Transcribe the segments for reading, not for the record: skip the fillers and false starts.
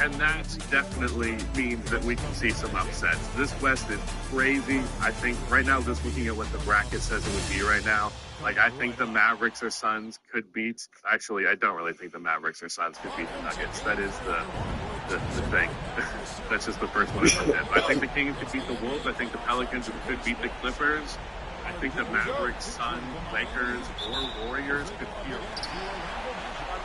And that definitely means that we can see some upsets. This West is crazy. I think right now, just looking at what the bracket says it would be right now, like I think the Mavericks or Suns could beat. Actually, I don't really think the Mavericks or Suns could beat the Nuggets. That is the thing. That's just the first one I looked at. I think the Kings could beat the Wolves. I think the Pelicans could beat the Clippers. I think the Mavericks, Suns, Lakers, or Warriors could feel.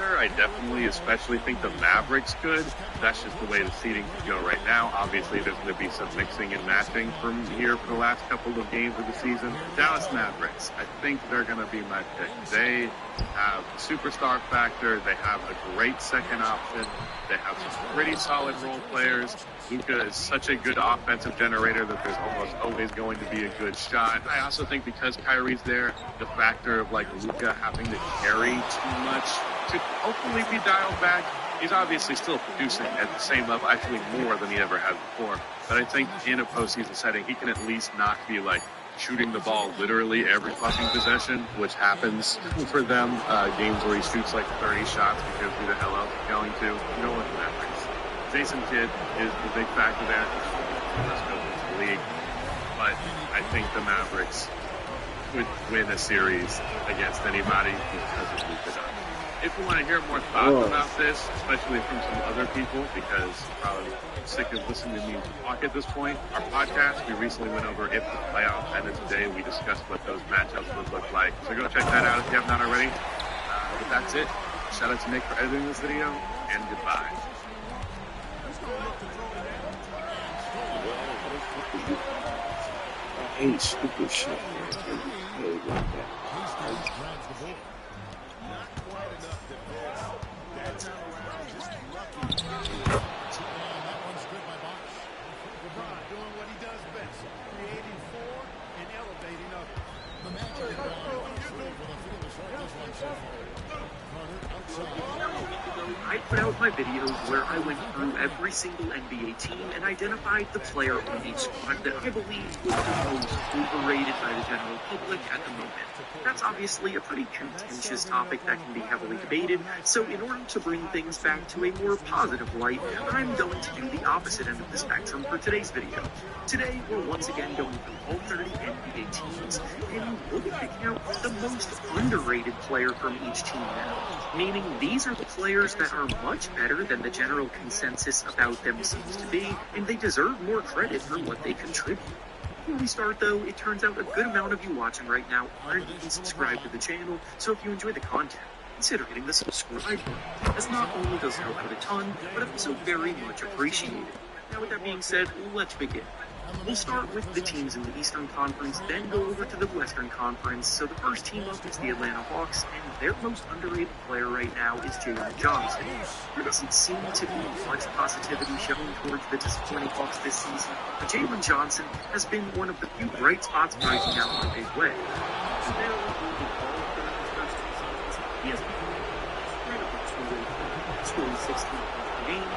I definitely especially think the Mavericks could. That's just the way the seeding could go right now. Obviously, there's going to be some mixing and matching from here for the last couple of games of the season. Dallas Mavericks, I think they're going to be my pick. They have superstar factor. They have a great second option. They have some pretty solid role players. Luka is such a good offensive generator that there's almost always going to be a good shot. I also think because Kyrie's there, the factor of like Luka having to carry too much could hopefully be dialed back. He's obviously still producing at the same level, actually more than he ever had before. But I think in a postseason setting, he can at least not be like shooting the ball literally every fucking possession, which happens for them. Games where he shoots like 30 shots because who the hell else is going to? No one Mavericks. Jason Kidd is the big factor there. Let's go to the league. But I think the Mavericks could win a series against anybody because of Luka. If you want to hear more thoughts about this, especially from some other people, because probably sick of listening to me talk at this point, our podcast, we recently went over if the playoff ended today. We discussed what those matchups would look like. So go check that out if you have not already. But that's it. Shout out to Nick for editing this video, and goodbye. I hate stupid shit, man. I hate like that. LeBron doing what he does best, creating for and elevating others. The magic I put out my videos where I went through every single NBA team and identified the player on each squad that I believe was the most overrated by the general public at the moment. That's obviously a pretty contentious topic that can be heavily debated, so in order to bring things back to a more positive light, I'm going to do the opposite end of the spectrum for today's video. Today, we're once again going through all 30 NBA teams, and we'll be picking out the most underrated player from each team now, meaning these are the players that are much better than the general consensus about them seems to be, and they deserve more credit for what they contribute. Before we start though, it turns out a good amount of you watching right now aren't even subscribed to the channel, so if you enjoy the content, consider hitting the subscribe button, as not only does it help out a ton, but it's also very much appreciated. Now with that being said, let's begin. We'll start with the teams in the Eastern Conference, then go over to the Western Conference. So the first team up is the Atlanta Hawks, and their most underrated player right now is Jalen Johnson. There doesn't seem to be much positivity shown towards the disappointing Hawks this season, but Jalen Johnson has been one of the few bright spots breaking out in a big way. He has scoring 16 points per game,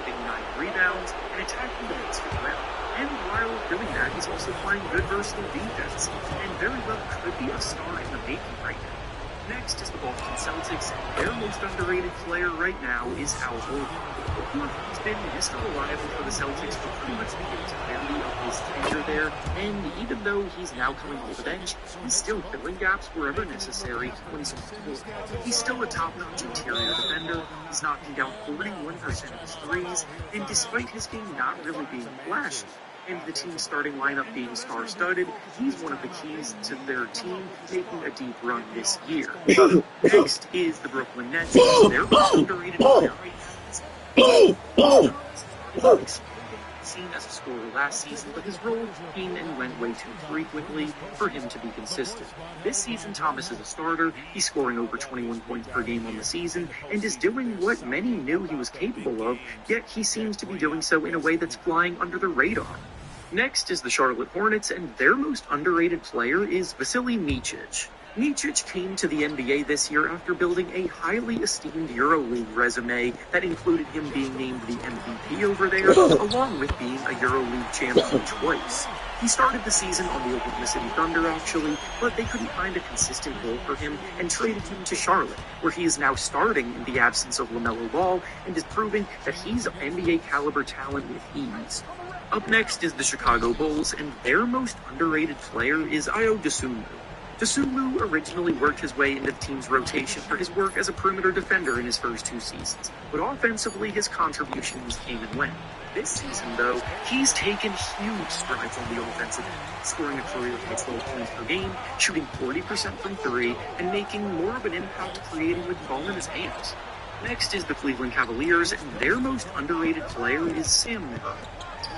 getting 9 rebounds, and attacking the mix as well. And while doing that, he's also playing good versatile defense, and very well could be a star in the making right now. Next is the Boston Celtics. Their most underrated player right now is Al Horford. He's been Mr. Reliable for the Celtics for pretty much the entirety of his tenure there, and even though he's now coming off the bench, he's still filling gaps wherever necessary when he's on the floor. He's still a top-notch interior defender. He's knocking down 41% of his threes, and despite his game not really being flashy, and the team's starting lineup being star-studded, he's one of the keys to their team taking a deep run this year. Next is the Brooklyn Nets. Their most underrated player seen as a scorer last season, but his role came and went way too frequently for him to be consistent. This season, Thomas is a starter. He's scoring over 21 points per game on the season and is doing what many knew he was capable of, yet he seems to be doing so in a way that's flying under the radar. Next is the Charlotte Hornets, and their most underrated player is Vasilij Micić. Micic came to the NBA this year after building a highly esteemed EuroLeague resume that included him being named the MVP over there, along with being a EuroLeague champion twice. He started the season on the Oklahoma City Thunder, actually, but they couldn't find a consistent role for him and traded him to Charlotte, where he is now starting in the absence of LaMelo Ball and is proving that he's NBA caliber talent with ease. Up next is the Chicago Bulls, and their most underrated player is Ayo Dosunmu. Dosunmu originally worked his way into the team's rotation for his work as a perimeter defender in his first 2 seasons, but offensively his contributions came and went. This season, though, he's taken huge strides on the offensive end, scoring a career high 12 points per game, shooting 40% from 3, and making more of an impact creating with the ball in his hands. Next is the Cleveland Cavaliers, and their most underrated player is Sam Merrill.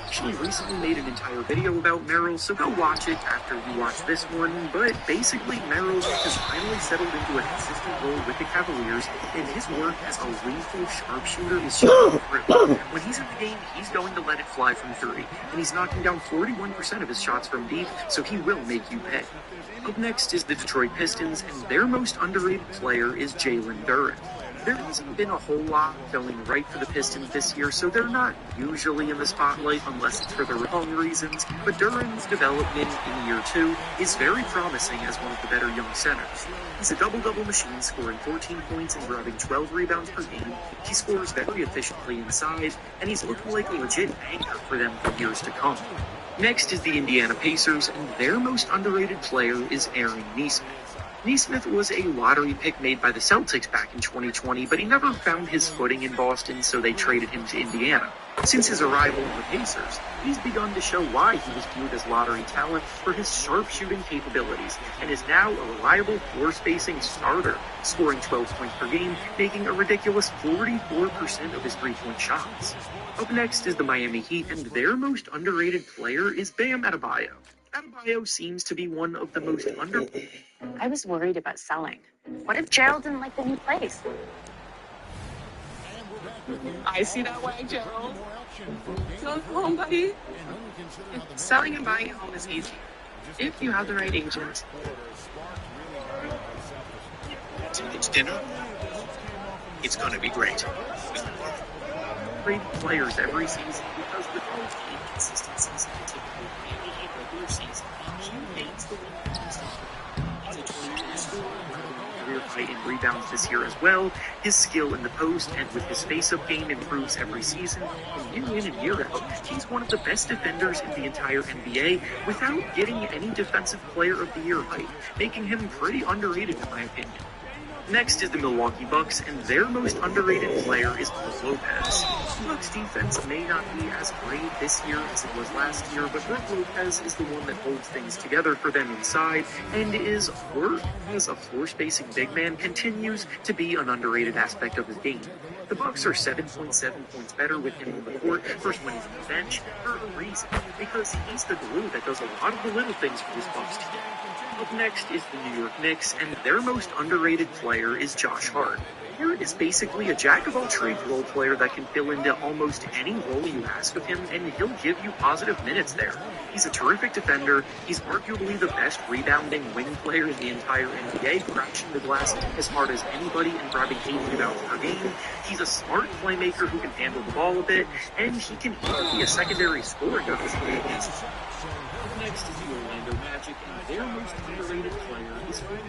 Actually recently made an entire video about Merrill, so go watch it after you watch this one, but basically Merrill has finally settled into a consistent role with the Cavaliers, and his work as a lethal sharpshooter is showing through. When he's in the game, he's going to let it fly from 3, and he's knocking down 41% of his shots from deep, so he will make you pay. Up next is the Detroit Pistons, and their most underrated player is Jalen Duren. There hasn't been a whole lot going right for the Pistons this year, so they're not usually in the spotlight unless it's for the wrong reasons, but Duren's development in year 2 is very promising as one of the better young centers. He's a double-double machine, scoring 14 points and grabbing 12 rebounds per game. He scores very efficiently inside, and he's looking like a legit anchor for them for years to come. Next is the Indiana Pacers, and their most underrated player is Aaron Nesmith. Nesmith was a lottery pick made by the Celtics back in 2020, but he never found his footing in Boston, so they traded him to Indiana. Since his arrival on the Pacers, he's begun to show why he was viewed as lottery talent for his sharpshooting capabilities, and is now a reliable floor-spacing starter, scoring 12 points per game, making a ridiculous 44% of his three-point shots. Up next is the Miami Heat, and their most underrated player is Bam Adebayo. Adebayo seems to be one of the most I was worried about selling. What if Gerald didn't like the new place? I see that way, Gerald. So, home, buddy. Selling and buying a home is easy if you have the right agent. It's dinner. It's going to be great. great players every season because with all the inconsistencies in typical NBA regular season, he makes the win consistent. He's a 22 scorer, career high in rebounds this year as well. His skill in the post and with his face-up game improves every season. And year in and year out, he's one of the best defenders in the entire NBA without getting any Defensive Player of the Year hype, making him pretty underrated in my opinion. Next is the Milwaukee Bucks, and their most underrated player is Brook Lopez. Bucks defense may not be as great this year as it was last year, but Brook Lopez is the one that holds things together for them inside, and is work as a floor-spacing big man continues to be an underrated aspect of his game. The Bucks are 7.7 points better with him on the court versus when he's on the bench for a reason, because he's the glue that does a lot of the little things for this Bucks team. Up next is the New York Knicks, and their most underrated player is Josh Hart. Hart is basically a jack-of-all-trades role player that can fill into almost any role you ask of him, and he'll give you positive minutes there. He's a terrific defender. He's arguably the best rebounding wing player in the entire NBA, crashing the glass as hard as anybody and grabbing 8 rebounds per game. He's a smart playmaker who can handle the ball a bit, and he can even be a secondary scorer if his play is. Next is the Orlando Magic, and their most underrated player is Frank.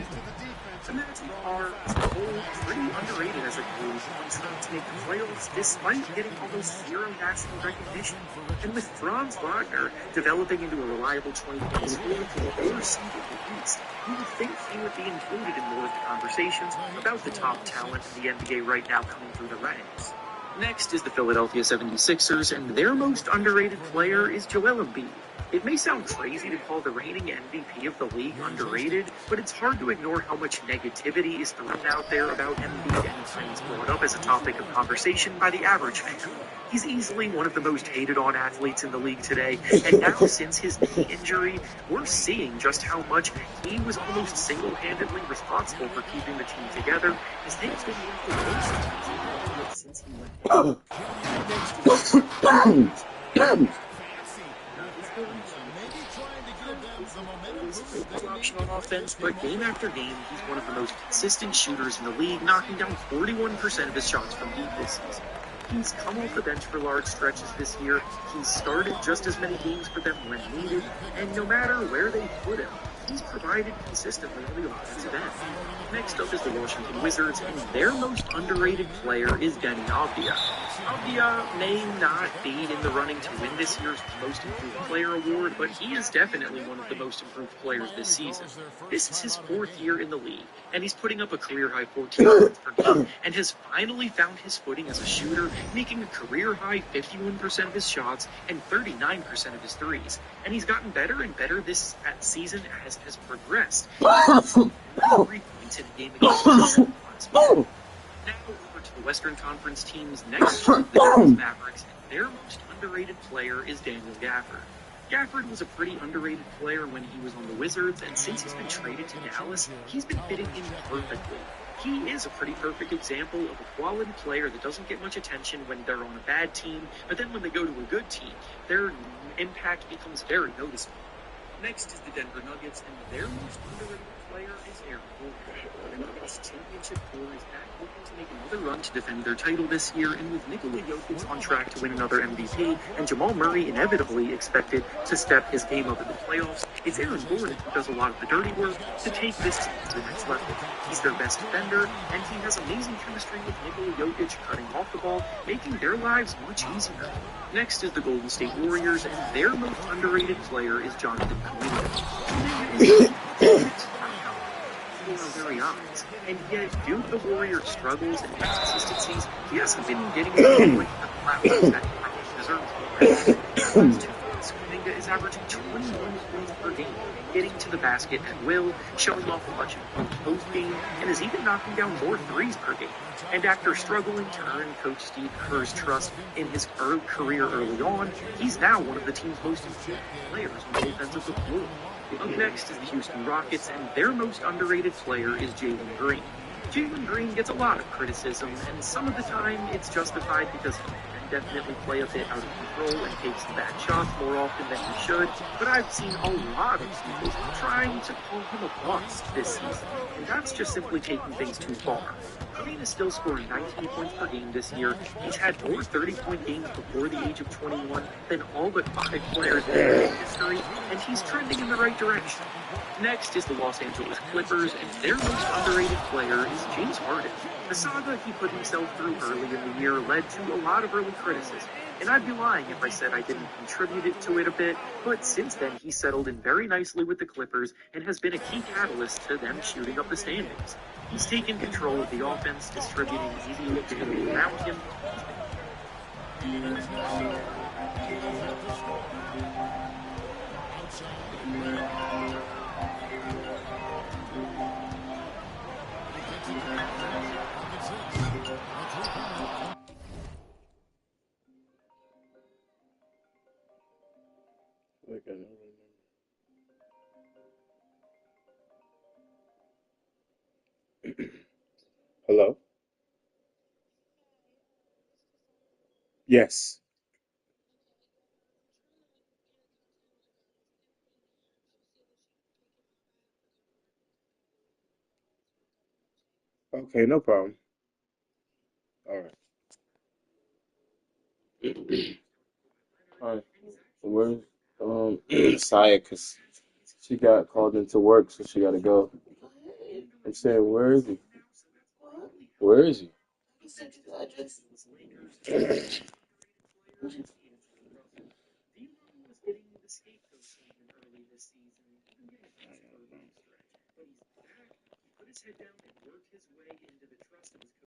The Magic are, as a whole, pretty underrated as a group when trying to make the playoffs despite getting almost zero national recognition. And with Franz Wagner developing into a reliable 20-point scorer for the 4th seed in the East, you would think he would be included in more of the conversations about the top talent in the NBA right now coming through the ranks. Next is the Philadelphia 76ers, and their most underrated player is Joel Embiid. It may sound crazy to call the reigning MVP of the league underrated, but it's hard to ignore how much negativity is thrown out there about Embiid anytime he's brought up as a topic of conversation by the average fan. He's easily one of the most hated-on athletes in the league today, and now since his knee injury, we're seeing just how much he was almost single-handedly responsible for keeping the team together, as they've been one of the worst since he went. production on offense, but game after game, he's one of the most consistent shooters in the league, knocking down 41% of his shots from deep this season. He's come off the bench for large stretches this year. He's started just as many games for them when needed, and no matter where they put him, he's provided consistently on the offensive end. Next up is the Washington Wizards, and their most underrated player is Deni Avdija. Avdija may not be in the running to win this year's Most Improved Player award, but he is definitely one of the most improved players this season. This is his 4th year in the league, and he's putting up a career-high 14 points per game, and has finally found his footing as a shooter, making a career-high 51% of his shots and 39% of his threes. And he's gotten better and better this season as has progressed. 3 points in a game against the Now over to the Western Conference teams next to the Dallas Mavericks, and their most underrated player is Daniel Gafford. Gafford was a pretty underrated player when he was on the Wizards, and since he's been traded to Dallas, he's been fitting in perfectly. He is a pretty perfect example of a quality player that doesn't get much attention when they're on a bad team, but then when they go to a good team, their impact becomes very noticeable. Next is the Denver Nuggets, and their most underrated player is Aaron Gordon. The Nuggets championship core is back looking to make another run to defend their title this year, and with Nikola Jokic on track to win another MVP, and Jamal Murray inevitably expected to step his game up in the playoffs, it's Aaron Gordon who does a lot of the dirty work to take this team to the next level. He's their best defender, and he has amazing chemistry with Nikola Jokic cutting off the ball, making their lives much easier. Next is the Golden State Warriors, and their most underrated player is Jonathan Kuminga. Before our very eyes, and yet due to the Warriors' struggles and inconsistencies, he hasn't been getting the platforms that he deserves. Kuminga is averaging 21 points per game, getting to the basket at will, showing off a bunch of post game, and is even knocking down more threes per game. And after struggling to earn Coach Steve Kerr's trust in his career early on, he's now one of the team's most important players on both ends of the floor. Up next is the Houston Rockets, and their most underrated player is Jalen Green. Jalen Green gets a lot of criticism, and some of the time it's justified because he can definitely play a bit out of control and take some bad shots more often than he should, but I've seen a lot of people trying to call him a bust this season, and that's just simply taking things too far. Green is still scoring 19 points per game this year. He's had more 30-point games before the age of 21 than all but 5 players in NBA history, and he's trending in the right direction. Next is the Los Angeles Clippers, and their most underrated player is James Harden. The saga he put himself through early in the year led to a lot of early criticism, and I'd be lying if I said I didn't contribute to it a bit, but since then he settled in very nicely with the Clippers and has been a key catalyst to them shooting up the standings. He's taken control of the offense, distributing easy looks to the around him. Hello? Yes. Okay, no problem. All right. All right. Where's Saya? Cause she got called into work, so she gotta go. I'm saying, where is he? Where is he?